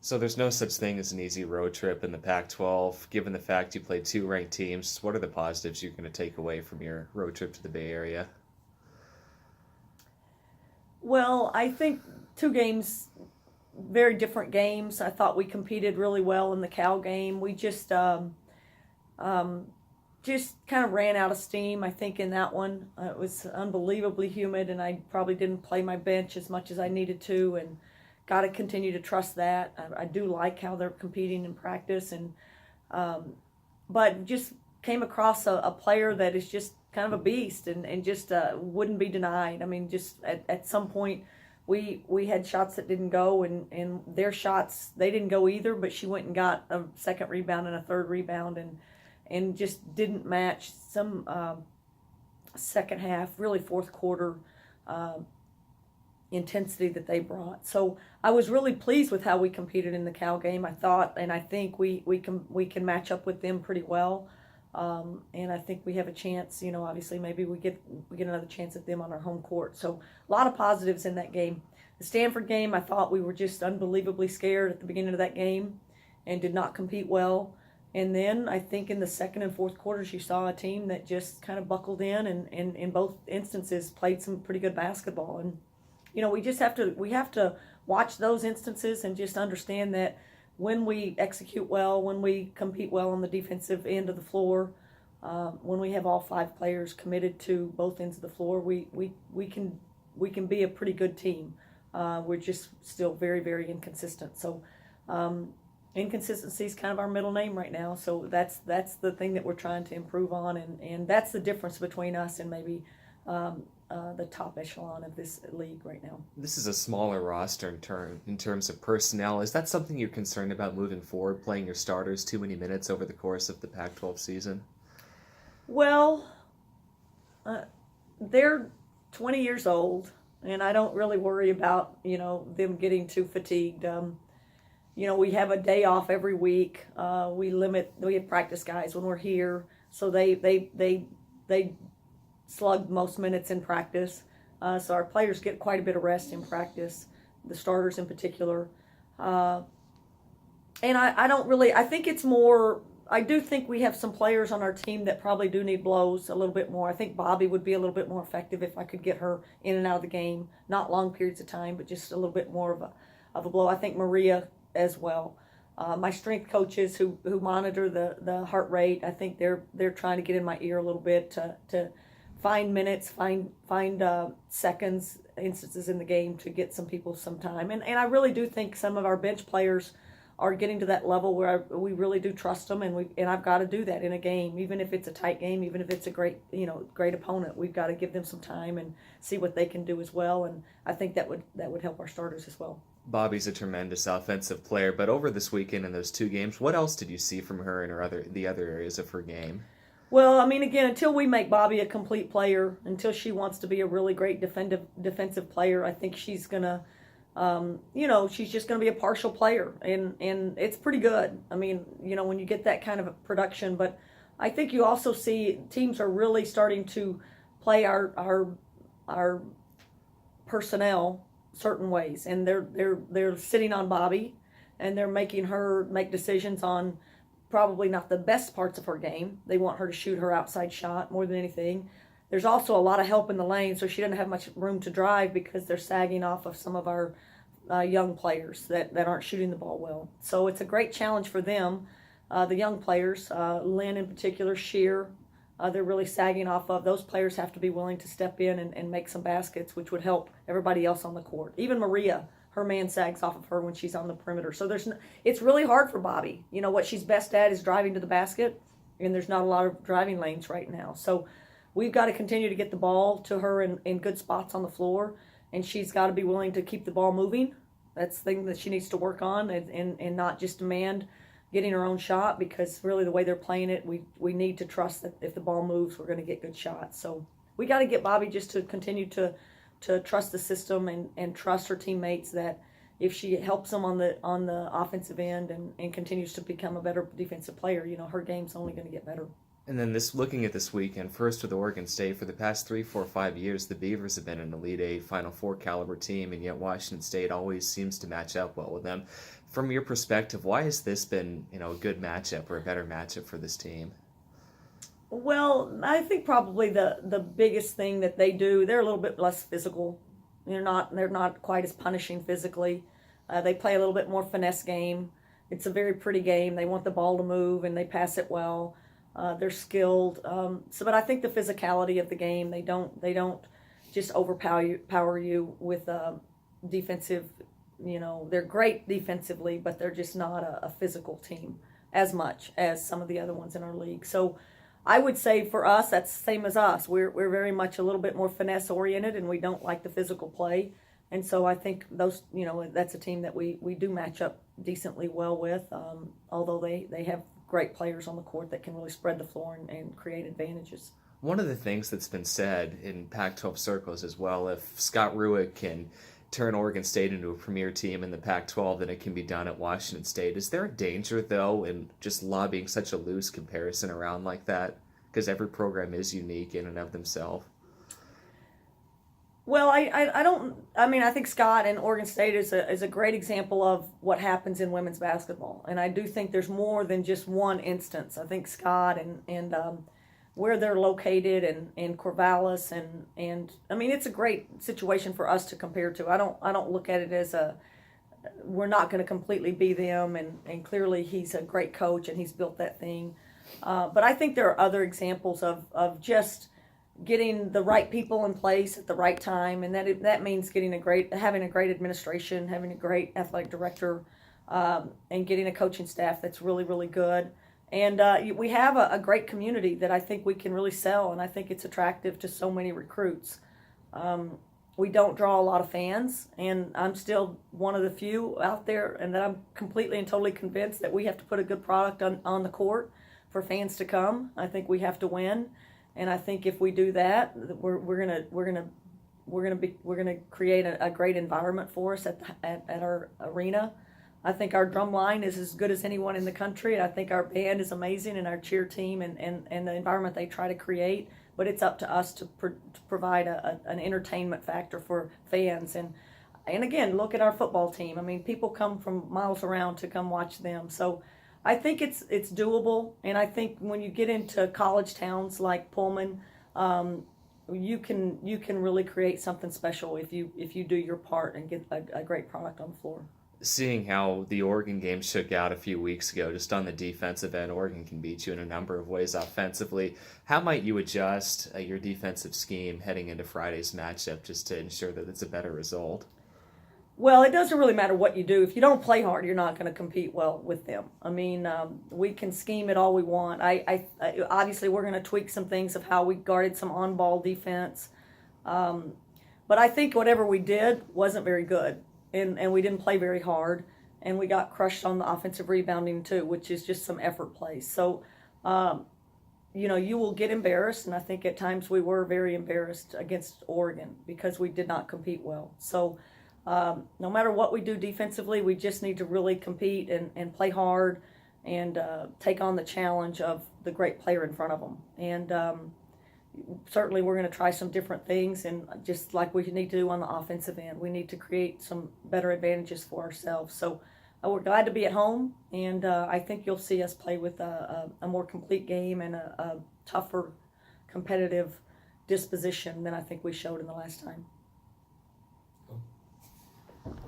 So there's no such thing as an easy road trip in the Pac-12. Given the fact you played two ranked teams, what are the positives you're going to take away from your road trip to the Bay Area? Well, I think two games, very different games. I thought we competed really well in the Cal game. We um, just kind of ran out of steam, I think, in that one. It was unbelievably humid, and I probably didn't play my bench as much as I needed to, and got to continue to trust that. I do like how they're competing in practice, and um, but just came across a player that is just kind of a beast and just wouldn't be denied. I mean, just at some point, we had shots that didn't go, and their shots, they didn't go either, but she went and got a second rebound and a third rebound, and just didn't match some second half, really fourth quarter uh, intensity that they brought. So I was really pleased with how we competed in the Cal game. I thought, and I think we can match up with them pretty well. And I think we have a chance. Obviously, maybe we get another chance at them on our home court. So a lot of positives in that game. The Stanford game, I thought we were just unbelievably scared at the beginning of that game, and did not compete well. And then I think in the second and fourth quarters, you saw a team that just kind of buckled and in both instances played some pretty good basketball. And we have to watch those instances and just understand that when we execute well, when we compete well on the defensive end of the floor, when we have all five players committed to both ends of the floor, we can be a pretty good team. We're just still very, very inconsistent. So inconsistency is kind of our middle name right now. So that's the thing that we're trying to improve on, and that's the difference between us and maybe the top echelon of this league right now. This is a smaller roster in terms of personnel. Is that something you're concerned about moving forward, playing your starters too many minutes over the course of the Pac-12 season? Well, they're 20 years old, and I don't really worry about them getting too fatigued. We have a day off every week. We have practice guys when we're here, so they slug most minutes in practice. So our players get quite a bit of rest in practice, the starters in particular. And I don't really, I think it's more, I do think we have some players on our team that probably do need blows a little bit more. I think Bobby would be a little bit more effective if I could get her in and out of the game, not long periods of time, but just a little bit more of a blow. I think Maria as well. My strength coaches who monitor the heart rate, I think they're trying to get in my ear a little bit to find minutes, find seconds, instances in the game to get some people some time. And I really do think some of our bench players are getting to that level where we really do trust them, and I've got to do that in a game, even if it's a tight game, even if it's a great opponent. We've got to give them some time and see what they can do as well. And I think that would help our starters as well. Bobby's a tremendous offensive player, but over this weekend in those two games, what else did you see from her in the other areas of her game? Well, I mean, again, until we make Bobby a complete player, until she wants to be a really great defensive player, I think she's gonna, she's just gonna be a partial player, and it's pretty good. I mean, when you get that kind of a production, but I think you also see teams are really starting to play our personnel certain ways, and they're sitting on Bobby, and they're making her make decisions on probably not the best parts of her game. They want her to shoot her outside shot more than anything. There's also a lot of help in the lane, so she doesn't have much room to drive because they're sagging off of some of our young players that aren't shooting the ball well. So it's a great challenge for them, the young players, Lynn in particular, Shear. They're really sagging off of. Those players have to be willing to step in and make some baskets, which would help everybody else on the court. Even Maria, her man sags off of her when she's on the perimeter. So it's really hard for Bobby. What she's best at is driving to the basket, and there's not a lot of driving lanes right now. So we've got to continue to get the ball to her in good spots on the floor, and she's got to be willing to keep the ball moving. That's the thing that she needs to work on, and not just demand getting her own shot, because really the way they're playing it, we need to trust that if the ball moves, we're going to get good shots. So we got to get Bobby just to continue to trust the system and trust her teammates, that if she helps them on the offensive end and continues to become a better defensive player, her game's only going to get better. And then looking at this weekend, first with Oregon State, for the past 3, 4, 5 years, the Beavers have been an Elite Eight, Final Four caliber team, and yet Washington State always seems to match up well with them. From your perspective, why has this been, a good matchup or a better matchup for this team? Well, I think probably the biggest thing that they do, they're a little bit less physical. They're not quite as punishing physically. They play a little bit more finesse game. It's a very pretty game. They want the ball to move and they pass it well. They're skilled. But I think the physicality of the game, they don't just power you with defensive. They're great defensively, but they're just not a physical team as much as some of the other ones in our league. So I would say for us, that's the same as us. We're very much a little bit more finesse oriented, and we don't like the physical play. And so I think that's a team that we do match up decently well with, although they have great players on the court that can really spread the floor and create advantages. One of the things that's been said in Pac-12 circles as well, if Scott Rueck can turn Oregon State into a premier team in the Pac-12, then it can be done at Washington State. Is there a danger, though, in just lobbying such a loose comparison around like that? Because every program is unique in and of themselves. Well, I don't. I mean, I think Scott and Oregon State is a great example of what happens in women's basketball, and I do think there's more than just one instance. I think Scott and where they're located and Corvallis and I mean, it's a great situation for us to compare to. I don't look at it as we're not going to completely be them, and clearly he's a great coach and he's built that thing. But I think there are other examples of just getting the right people in place at the right time, and that means having a great administration, having a great athletic director, and getting a coaching staff that's really, really good. And we have a great community that I think we can really sell, and I think it's attractive to so many recruits. We don't draw a lot of fans, and I'm still one of the few out there, and that I'm completely and totally convinced that we have to put a good product on the court for fans to come. I think we have to win, and I think if we do that, we're gonna create a great environment for us at our arena. I think our drum line is as good as anyone in the country. I think our band is amazing, and our cheer team and the environment they try to create. But it's up to us to provide an entertainment factor for fans. And again, look at our football team. I mean, people come from miles around to come watch them. So I think it's doable. And I think when you get into college towns like Pullman, you can really create something special if you do your part and get a great product on the floor. Seeing how the Oregon game shook out a few weeks ago, just on the defensive end, Oregon can beat you in a number of ways offensively. How might you adjust your defensive scheme heading into Friday's matchup just to ensure that it's a better result? Well, it doesn't really matter what you do. If you don't play hard, you're not going to compete well with them. I mean, we can scheme it all we want. I obviously, we're going to tweak some things of how we guarded some on-ball defense. But I think whatever we did wasn't very good. And we didn't play very hard, and we got crushed on the offensive rebounding too, which is just some effort plays. So, you will get embarrassed, and I think at times we were very embarrassed against Oregon because we did not compete well. So, no matter what we do defensively, we just need to really compete and play hard and take on the challenge of the great player in front of them. And certainly we're going to try some different things, and just like we need to do on the offensive end, we need to create some better advantages for ourselves. So we're glad to be at home, and I think you'll see us play with a more complete game and a tougher competitive disposition than I think we showed in the last time.